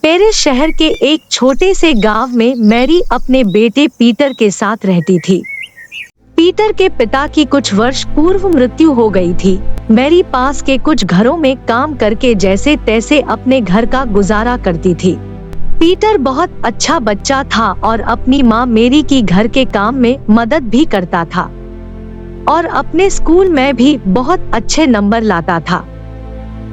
Paris शहर के एक छोटे से गांव में मैरी अपने बेटे पीटर के साथ रहती थी। पीटर के पिता की कुछ वर्ष पूर्व मृत्यु हो गई थी। मैरी पास के कुछ घरों में काम करके जैसे तैसे अपने घर का गुजारा करती थी। पीटर बहुत अच्छा बच्चा था और अपनी माँ मैरी की घर के काम में मदद भी करता था और अपने स्कूल में भी बहुत अच्छे नंबर लाता था।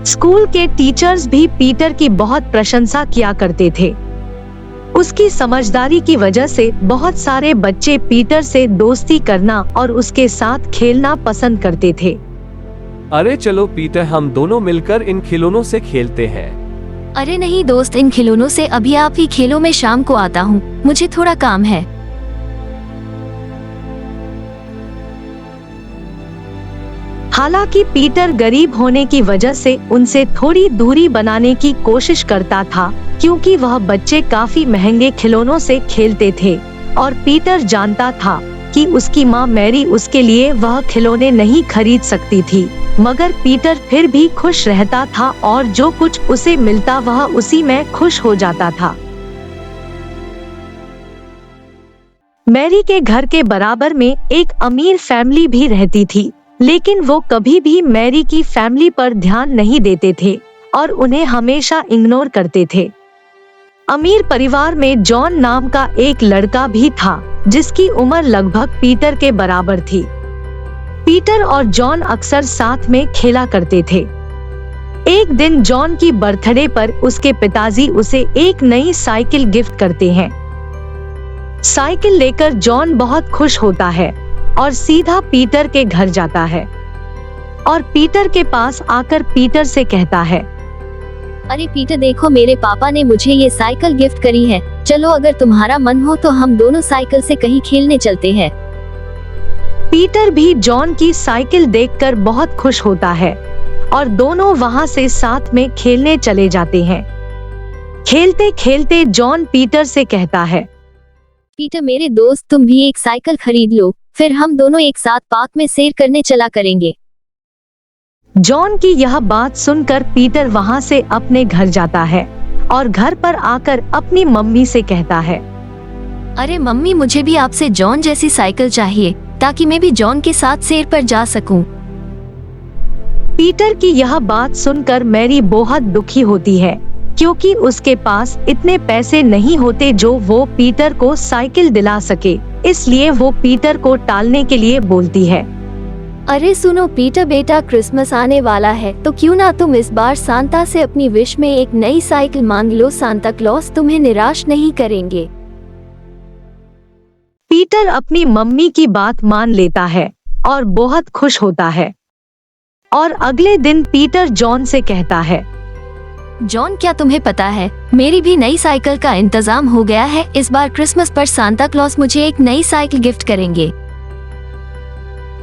स्कूल के टीचर्स भी पीटर की बहुत प्रशंसा किया करते थे। उसकी समझदारी की वजह से बहुत सारे बच्चे पीटर से दोस्ती करना और उसके साथ खेलना पसंद करते थे। अरे चलो पीटर, हम दोनों मिलकर इन खिलौनों से खेलते हैं। अरे नहीं दोस्त, इन खिलौनों से अभी आप ही खेलो, मैं शाम को आता हूँ, मुझे थोड़ा काम है। हालांकि पीटर गरीब होने की वजह से उनसे थोड़ी दूरी बनाने की कोशिश करता था, क्योंकि वह बच्चे काफी महंगे खिलौनों से खेलते थे और पीटर जानता था कि उसकी माँ मैरी उसके लिए वह खिलौने नहीं खरीद सकती थी, मगर पीटर फिर भी खुश रहता था और जो कुछ उसे मिलता वह उसी में खुश हो जाता था। मैरी के घर के बराबर में एक अमीर फैमिली भी रहती थी, लेकिन वो कभी भी मैरी की फैमिली पर ध्यान नहीं देते थे और उन्हें हमेशा इग्नोर करते थे। अमीर परिवार में जॉन नाम का एक लड़का भी था, जिसकी उम्र लगभग पीटर के बराबर थी। पीटर और जॉन अक्सर साथ में खेला करते थे। एक दिन जॉन की बर्थडे पर उसके पिताजी उसे एक नई साइकिल गिफ्ट करते हैं। साइकिल लेकर जॉन बहुत खुश होता है और सीधा पीटर के घर जाता है और पीटर के पास आकर पीटर से कहता है, अरे पीटर देखो, मेरे पापा ने मुझे ये साइकिल गिफ्ट करी है, चलो अगर तुम्हारा मन हो तो हम दोनों साइकिल से कहीं खेलने चलते हैं। पीटर भी जॉन की साइकिल देखकर बहुत खुश होता है और दोनों वहां से साथ में खेलने चले जाते हैं। खेलते खेलते जॉन पीटर से कहता है, पीटर मेरे दोस्त, तुम भी एक साइकिल खरीद लो, फिर हम दोनों एक साथ पार्क में सैर करने चला करेंगे। जॉन की यह बात सुनकर पीटर वहां से अपने घर जाता है और घर पर आकर अपनी मम्मी से कहता है, अरे मम्मी, मुझे भी आपसे जॉन जैसी साइकिल चाहिए ताकि मैं भी जॉन के साथ सैर पर जा सकूं। पीटर की यह बात सुनकर मैरी बहुत दुखी होती है, क्योंकि उसके पास इतने पैसे नहीं होते जो वो पीटर को साइकिल दिला सके, इसलिए वो पीटर को टालने के लिए बोलती है, अरे सुनो पीटर बेटा, क्रिसमस आने वाला है तो क्यों ना तुम इस बार सांता से अपनी विश में एक नई साइकिल मांग लो, सांता क्लॉस तुम्हें निराश नहीं करेंगे। पीटर अपनी मम्मी की बात मान लेता है और बहुत खुश होता है और अगले दिन पीटर जॉन से कहता है, जॉन क्या तुम्हें पता है, मेरी भी नई साइकिल का इंतजाम हो गया है। इस बार क्रिसमस पर सांता क्लॉस मुझे एक नई साइकिल गिफ्ट करेंगे।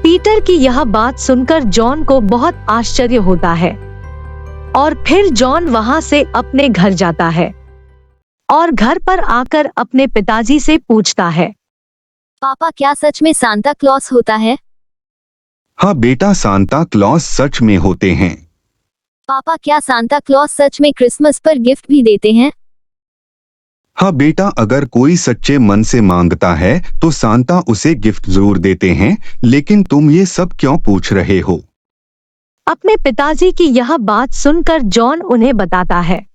पीटर की यह बात सुनकर जॉन को बहुत आश्चर्य होता है और फिर जॉन वहां से अपने घर जाता है और घर पर आकर अपने पिताजी से पूछता है, पापा क्या सच में सांता क्लॉस होता है? हाँ बेटा, सांता क्लॉस सच में होते हैं। पापा क्या सांता क्लॉस सच में क्रिसमस पर गिफ्ट भी देते हैं? हाँ बेटा, अगर कोई सच्चे मन से मांगता है तो सांता उसे गिफ्ट जरूर देते हैं, लेकिन तुम ये सब क्यों पूछ रहे हो? अपने पिताजी की यह बात सुनकर जॉन उन्हें बताता है,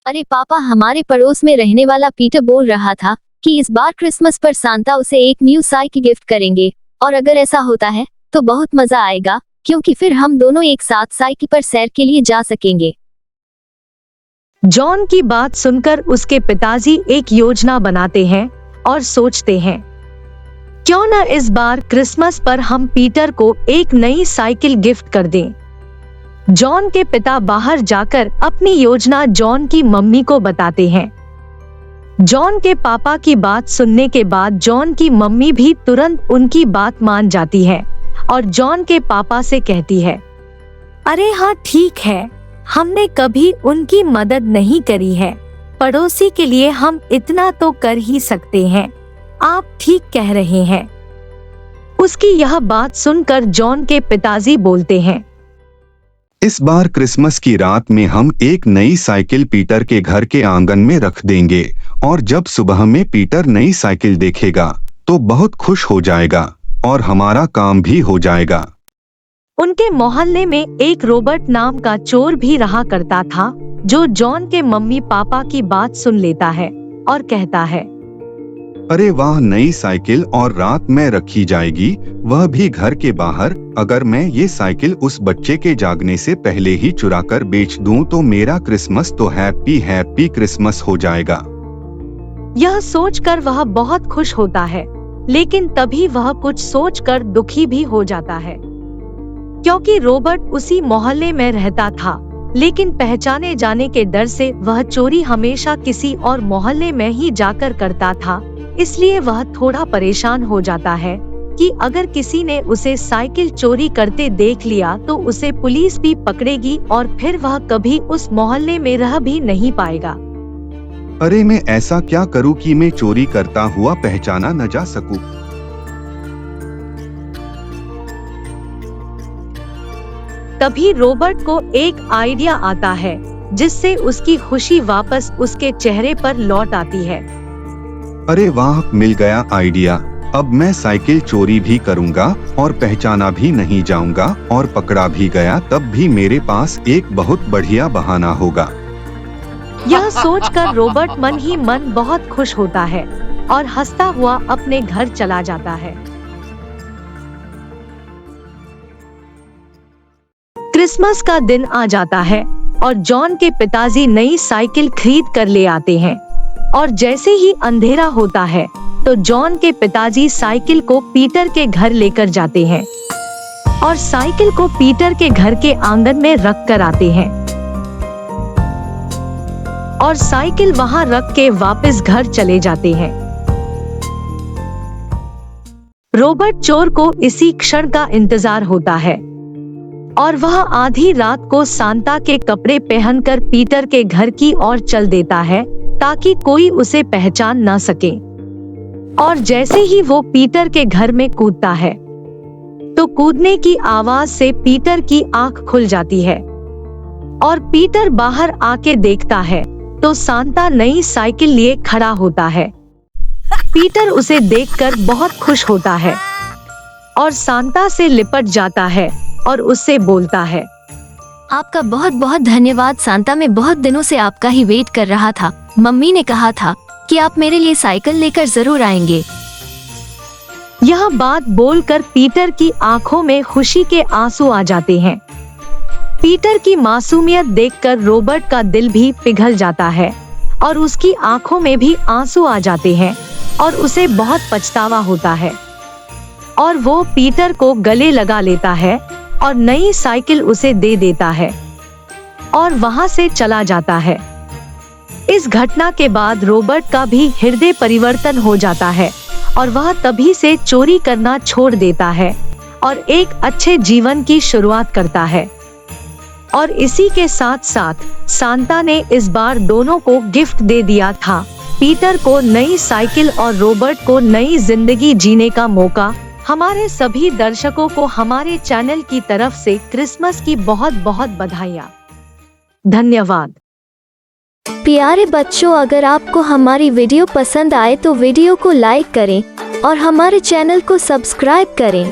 अरे पापा, हमारे पड़ोस में रहने वाला पीटर बोल रहा था कि इस बार क्रिसमस पर सांता उसे एक न्यू साइकिल गिफ्ट करेंगे और अगर ऐसा होता है तो बहुत मजा आएगा, क्योंकि फिर हम दोनों एक साथ साइकिल पर सैर के लिए जा सकेंगे। जॉन की बात सुनकर उसके पिताजी एक योजना बनाते हैं और सोचते हैं, क्यों न इस बार क्रिसमस पर हम पीटर को एक नई साइकिल गिफ्ट कर दें। जॉन के पिता बाहर जाकर अपनी योजना जॉन की मम्मी को बताते हैं। जॉन के पापा की बात सुनने के बाद जॉन की मम्मी भी तुरंत उनकी बात मान जाती है और जॉन के पापा से कहती है, अरे हाँ ठीक है, हमने कभी उनकी मदद नहीं करी है, पड़ोसी के लिए हम इतना तो कर ही सकते हैं, आप ठीक कह रहे हैं। उसकी यह बात सुनकर जॉन के पिताजी बोलते हैं, इस बार क्रिसमस की रात में हम एक नई साइकिल पीटर के घर के आंगन में रख देंगे और जब सुबह में पीटर नई साइकिल देखेगा तो बहुत खुश हो जाएगा और हमारा काम भी हो जाएगा। उनके मोहल्ले में एक रॉबर्ट नाम का चोर भी रहा करता था, जो जॉन के मम्मी पापा की बात सुन लेता है और कहता है, अरे वाह, नई साइकिल और रात में रखी जाएगी, वह भी घर के बाहर। अगर मैं ये साइकिल उस बच्चे के जागने से पहले ही चुरा कर बेच दूं तो मेरा क्रिसमस तो हैप्पी हैप्पी क्रिसमस हो जाएगा। यह सोचकर वह बहुत खुश होता है, लेकिन तभी वह कुछ सोचकर दुखी भी हो जाता है, क्योंकि रॉबर्ट उसी मोहल्ले में रहता था, लेकिन पहचाने जाने के डर से वह चोरी हमेशा किसी और मोहल्ले में ही जाकर करता था। इसलिए वह थोड़ा परेशान हो जाता है कि अगर किसी ने उसे साइकिल चोरी करते देख लिया तो उसे पुलिस भी पकड़ेगी और फिर वह कभी उस मोहल्ले में रह भी नहीं पाएगा। अरे मैं ऐसा क्या करूं कि मैं चोरी करता हुआ पहचाना न जा सकूं? तभी रॉबर्ट को एक आइडिया आता है, जिससे उसकी खुशी वापस उसके चेहरे पर लौट आती है। अरे वाह, मिल गया आइडिया। अब मैं साइकिल चोरी भी करूंगा और पहचाना भी नहीं जाऊंगा और पकड़ा भी गया तब भी मेरे पास एक बहुत बढ़िया बहाना होगा। यह सोचकर रॉबर्ट मन ही मन बहुत खुश होता है और हंसता हुआ अपने घर चला जाता है। क्रिसमस का दिन आ जाता है और जॉन के पिताजी नई साइकिल खरीद कर ले आते हैं और जैसे ही अंधेरा होता है तो जॉन के पिताजी साइकिल को पीटर के घर लेकर जाते हैं और साइकिल को पीटर के घर के आंगन में रख कर आते हैं और साइकिल वहां रख के वापस घर चले जाते हैं। रॉबर्ट चोर को इसी क्षण का इंतजार होता है और वह आधी रात को सांता के कपड़े पहनकर पीटर के घर की ओर चल देता है ताकि कोई उसे पहचान ना सके। और जैसे ही वो पीटर के घर में कूदता है तो कूदने की आवाज से पीटर की आंख खुल जाती है और पीटर बाहर आके देखता है तो सांता नई साइकिल लिए खड़ा होता है। पीटर उसे देखकर बहुत खुश होता है और सांता से लिपट जाता है और उससे बोलता है, आपका बहुत बहुत धन्यवाद सांता, मैं बहुत दिनों से आपका ही वेट कर रहा था। मम्मी ने कहा था कि आप मेरे लिए साइकिल लेकर जरूर आएंगे। यह बात बोलकर पीटर की आंखों में खुशी के आंसू आ जाते हैं। पीटर की मासूमियत देखकर रॉबर्ट का दिल भी पिघल जाता है और उसकी आंखों में भी आंसू आ जाते हैं और उसे बहुत पछतावा होता है और वो पीटर को गले लगा लेता है और नई साइकिल उसे दे देता है और वहां से चला जाता है। इस घटना के बाद रॉबर्ट का भी हृदय परिवर्तन हो जाता है और वह तभी से चोरी करना छोड़ देता है और एक अच्छे जीवन की शुरुआत करता है। और इसी के साथ साथ सांता ने इस बार दोनों को गिफ्ट दे दिया था, पीटर को नई साइकिल और रॉबर्ट को नई जिंदगी जीने का मौका। हमारे सभी दर्शकों को हमारे चैनल की तरफ से क्रिसमस की बहुत बहुत बधाइयाँ। धन्यवाद। प्यारे बच्चों, अगर आपको हमारी वीडियो पसंद आए तो वीडियो को लाइक करें और हमारे चैनल को सब्सक्राइब करें।